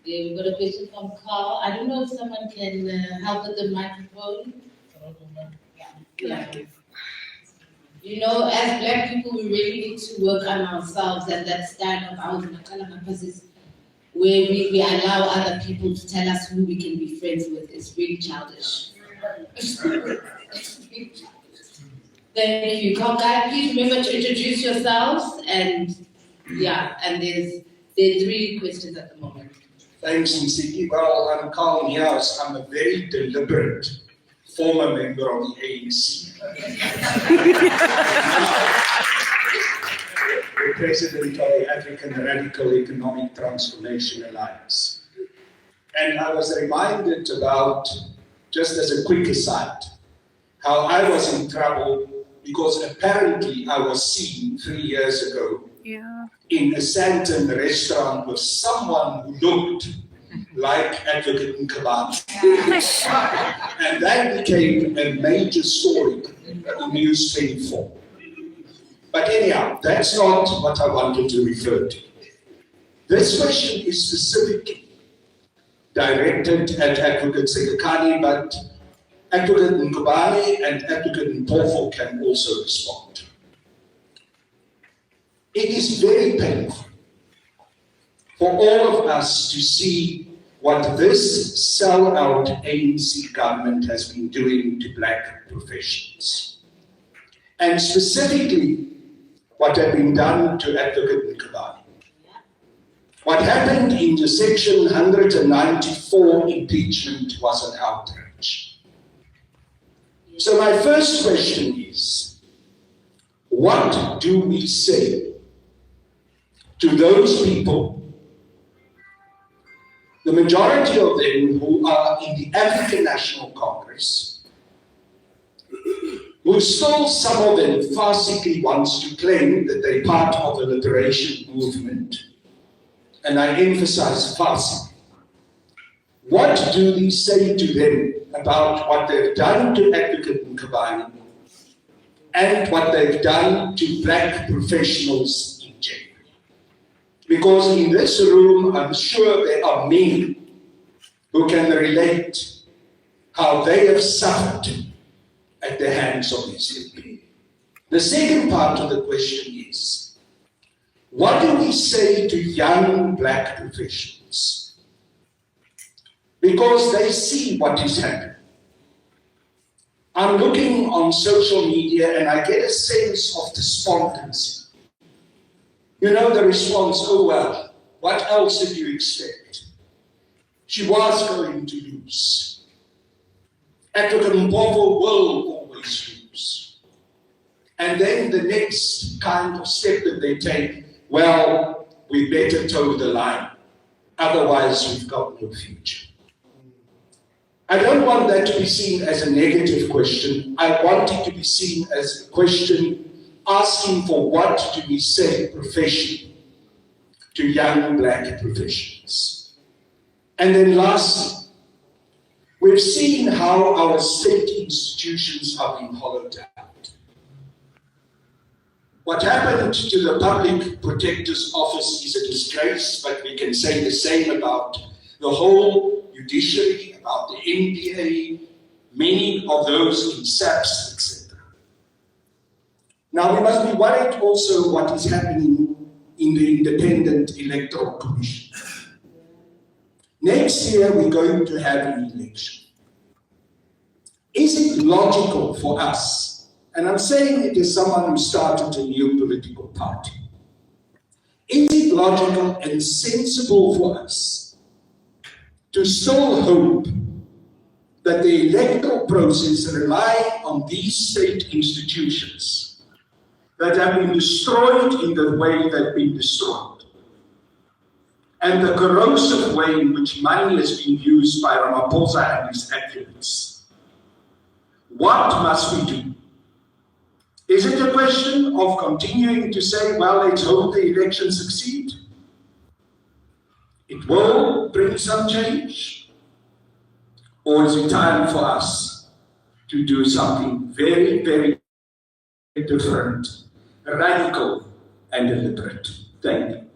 Yeah, we've got a question from Carl. I don't know if someone can help with the microphone. Yeah. You know, as Black people, we really need to work on ourselves and that stand of our purposes where we allow other people to tell us who we can be friends with. It's really childish. Thank you. Guys, please remember to introduce yourselves and there's 3 questions at the moment. Thanks, Nsiki. Well, I'm Carl Nias. I'm a very deliberate former member of the ANC. The president of the African Radical Economic Transformation Alliance. And I was reminded about, just as a quick aside, how I was in trouble because apparently I was seen 3 years ago in a Santon restaurant with someone who looked like Advocate Mpangazitha. And that became a major story in News 24. But anyhow, that's not what I wanted to refer to. This question is specifically directed at Advocate Sikhakhane, but Advocate Nkobane and Advocate Mpofo can also respond. It is very painful for all of us to see what this sell-out ANC government has been doing to Black professions. And specifically, what had been done to Advocate Nkobane. What happened in the Section 194 impeachment was an outrage. So my first question is, what do we say to those people, the majority of them who are in the African National Congress, who still, some of them farcically wants to claim that they're part of the liberation movement, and I emphasize farcically. What do we say to them about what they've done to Advocate Nkobane and what they've done to Black professionals in general? Because in this room, I'm sure there are many who can relate how they have suffered at the hands of these people. The second part of the question is, what do we say to young Black professionals? Because they see what is happening. I'm looking on social media and I get a sense of despondency. You know the response, oh well, what else did you expect? She was going to lose. Advocate Mpofo will always lose. And then the next kind of step that they take, well, we better toe the line. Otherwise, we've got no future. I don't want that to be seen as a negative question. I want it to be seen as a question asking for what do we say professionally to young Black professionals. And then lastly, we've seen how our state institutions are being hollowed out. What happened to the Public Protector's Office is a disgrace, but we can say the same about the whole judiciary, about the NPA, many of those in SAPS, etc. Now we must be worried also what is happening in the Independent Electoral Commission. Next year we're going to have an election. Is it logical for us, and I'm saying it as someone who started a new political party, is it logical and sensible for us to still hope that the electoral process rely on these state institutions that have been destroyed in the way they've been destroyed, and the corrosive way in which money has been used by Ramaphosa and his activists? What must we do? Is it a question of continuing to say, well, let's hope the elections succeed? It will bring some change? Or is it time for us to do something very, very different, radical, and deliberate? Thank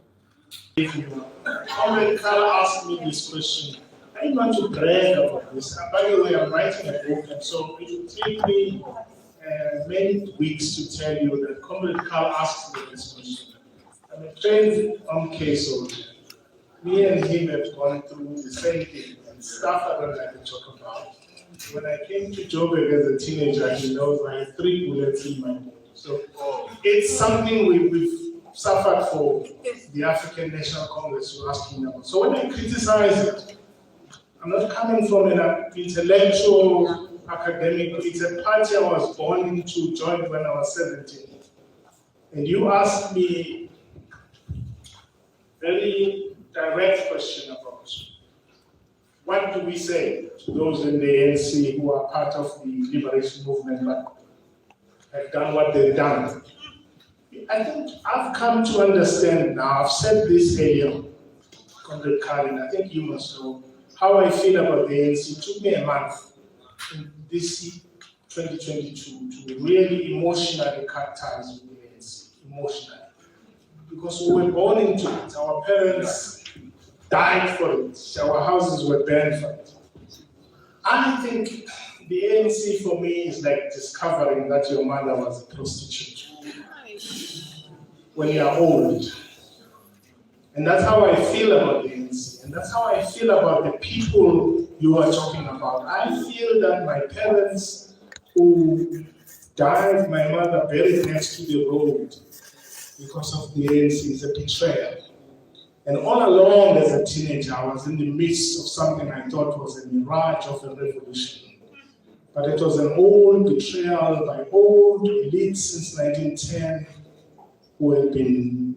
you. Comrade Carl asked me this question. I didn't want to brag about this. By the way, I'm writing a book, and so it will take me many weeks to tell you that Comrade Carl asked me this question. I'm a trained Mpangazitha soldier. Me and him have gone through the same thing, and stuff I don't like to talk about. When I came to Joburg as a teenager, he knows I had 3 bullets in my body. So it's something we've suffered for the African National Congress you're asking about. So when I criticize it, I'm not coming from an intellectual, academic, it's a party I was born into, joined when I was 17. And you asked me very direct question about what do we say to those in the ANC who are part of the liberation movement but have done what they've done. I think I've come to understand now, I've said this earlier, Comrade Karen, I think you must know, how I feel about the ANC. It took me a month in this 2022 to really emotionally cut ties with the ANC, emotionally. Because we were born into it, our parents died for it, our houses were burned for it. I think the ANC for me is like discovering that your mother was a prostitute when you are old. And that's how I feel about the ANC. And that's how I feel about the people you are talking about. I feel that my parents who died, my mother buried next to the road because of the ANC is a betrayal. And all along as a teenager, I was in the midst of something I thought was a mirage of a revolution. But it was an old betrayal by old elites since 1910 who had been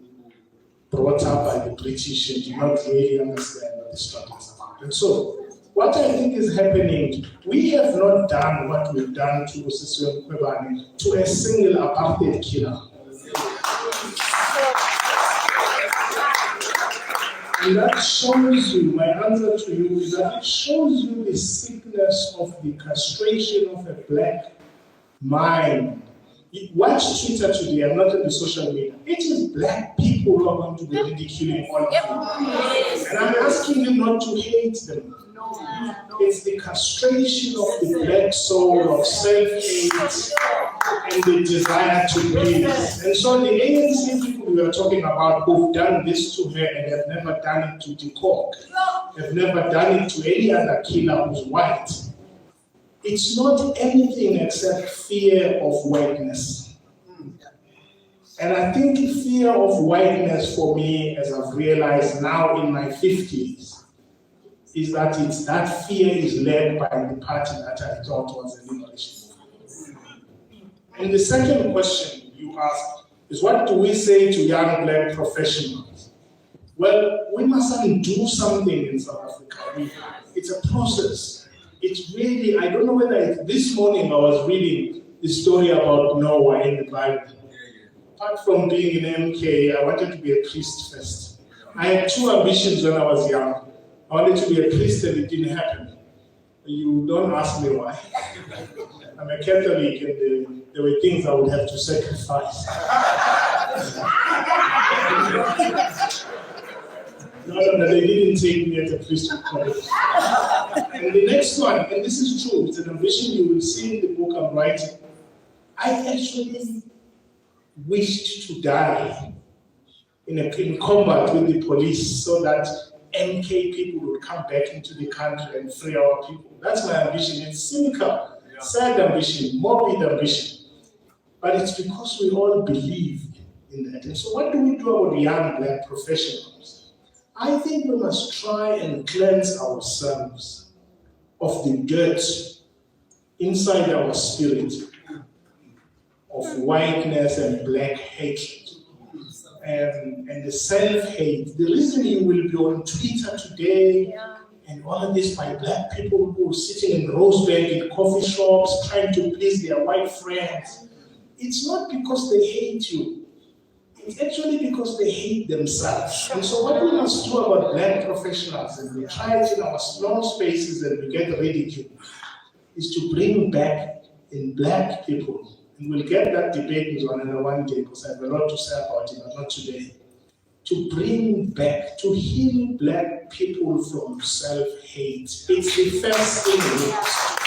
brought up by the British and did not really understand what the struggle is about. And so, what I think is happening, we have not done what we've done to Siswe Mkhwebane, to a single apartheid killer. And that shows you, my answer to you is that it shows you the sickness of the castration of a black mind. Watch Twitter today, I'm not on the social media. It is black people who are going to be ridiculing all of you. And I'm asking you not to hate them. It's the castration of the black soul of self-hate and the desire to please. And so the ANC people we are talking about who've done this to her and have never done it to Dekok, have never done it to any other killer who's white. It's not anything except fear of whiteness. And I think fear of whiteness for me, as I've realized now in my 50s, is that that fear is led by the party that I thought was a liberation movement. And the second question you asked is, what do we say to young black professionals? Well, we mustn't do something in South Africa. It's a process. It's really, I don't know whether this morning I was reading the story about Noah in the Bible. Apart from being an MK, I wanted to be a priest first. I had 2 ambitions when I was young. I wanted to be a priest and it didn't happen. You don't ask me why. I'm a Catholic and there were things I would have to sacrifice. No, they didn't take me at a priesthood college. And the next one, and this is true, it's an ambition you will see in the book I'm writing. I actually wished to die in combat with the police so that MK people would come back into the country and free our people. That's my ambition. It's cynical, sad ambition, morbid ambition. But it's because we all believe in that. And so what do we do about young black professionals? I think we must try and cleanse ourselves of the dirt inside our spirit of whiteness and black hatred and the self-hate. The reason you will be on Twitter today and all of this by black people who are sitting in Rosebank in coffee shops trying to please their white friends, it's not because they hate you. It's actually because they hate themselves. And so what we must do about black professionals, and we try it in our small spaces and we get ridiculed, is to bring back in black people, and we'll get that debate with one another one day because I have a lot to say about it, but not today. to bring back, to heal black people from self-hate. It's the first thing we must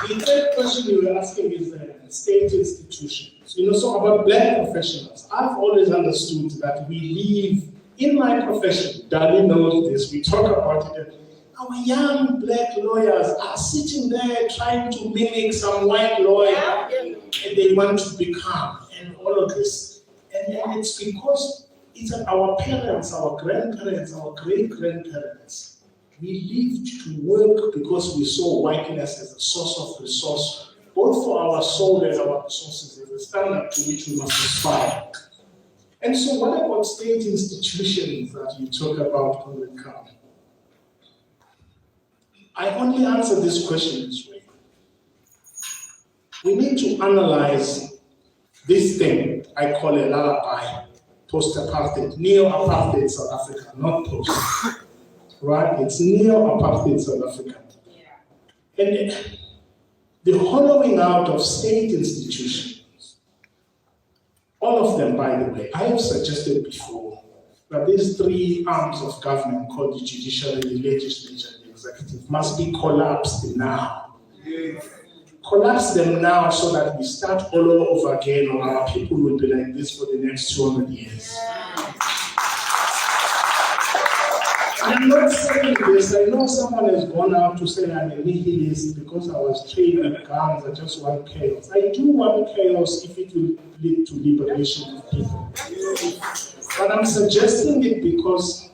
do. The third question you were asking is state institutions. So about black professionals, I've always understood that we live, in my profession, Dali knows this, we talk about it, our young black lawyers are sitting there trying to mimic some white lawyer, and they want to become, and all of this. And it's because it's our parents, our grandparents, our great-grandparents. We lived to work because we saw whiteness as a source of resource, both for our soul and our resources, as a standard to which we must aspire. And so what about state institutions that you talk about on the come? I only answer this question this way. We need to analyze this thing I call a lullaby, post-apartheid, neo-apartheid South Africa, not post. Right? It's neo-apartheid South Africa. Yeah. And the hollowing out of state institutions, all of them, by the way, I have suggested before that these three arms of government called the judiciary, the legislature, and the executive must be collapsed now. Yes. Collapse them now so that we start all over again, or our people will be like this for the next 200 years. Yeah. I'm not saying this. I know someone has gone out to say I'm a nihilist because I was trained with guns. I just want chaos. I do want chaos if it will lead to liberation of people. But I'm suggesting it because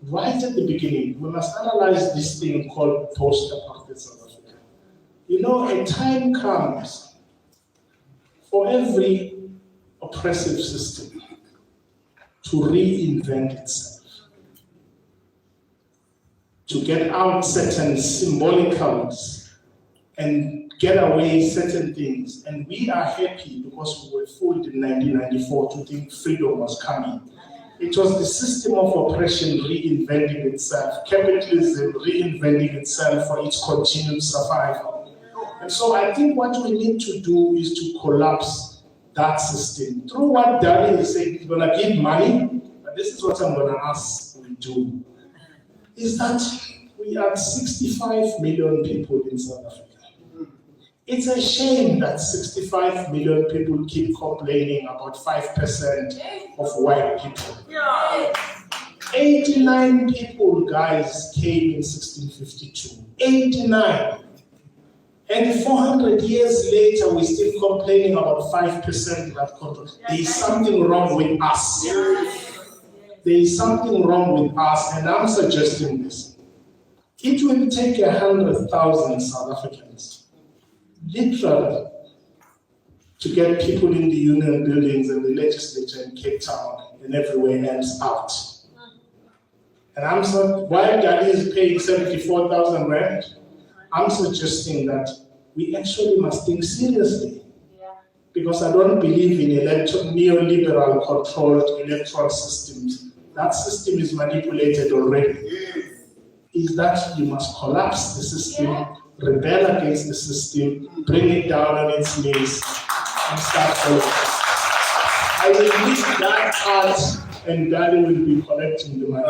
right at the beginning, we must analyze this thing called post-apartheid South Africa. A time comes for every oppressive system to reinvent itself, to get out certain symbolicals and get away certain things. And we are happy because we were fooled in 1994 to think freedom was coming. It was the system of oppression reinventing itself, capitalism reinventing itself for its continued survival. And so I think what we need to do is to collapse that system. Through what Dali is saying, he's going to give money, but this is what I'm going to ask we do, is that we are 65 million people in South Africa. It's a shame that 65 million people keep complaining about 5% of white people. 89 people, guys, came in 1652. 89. And 400 years later, we're still complaining about 5% that control. There is something wrong with us. There is something wrong with us, and I'm suggesting this. It will take 100,000 South Africans, literally, to get people in the union buildings and the legislature in Cape Town and everywhere else out. And I'm saying, while Daddy is paying 74,000 rand, I'm suggesting that we actually must think seriously. Because I don't believe in neoliberal controlled electoral systems. That system is manipulated already. Is that you must collapse the system, rebel against the system, bring it down on its knees, and start over. I will leave that part, and Daddy will be collecting the money.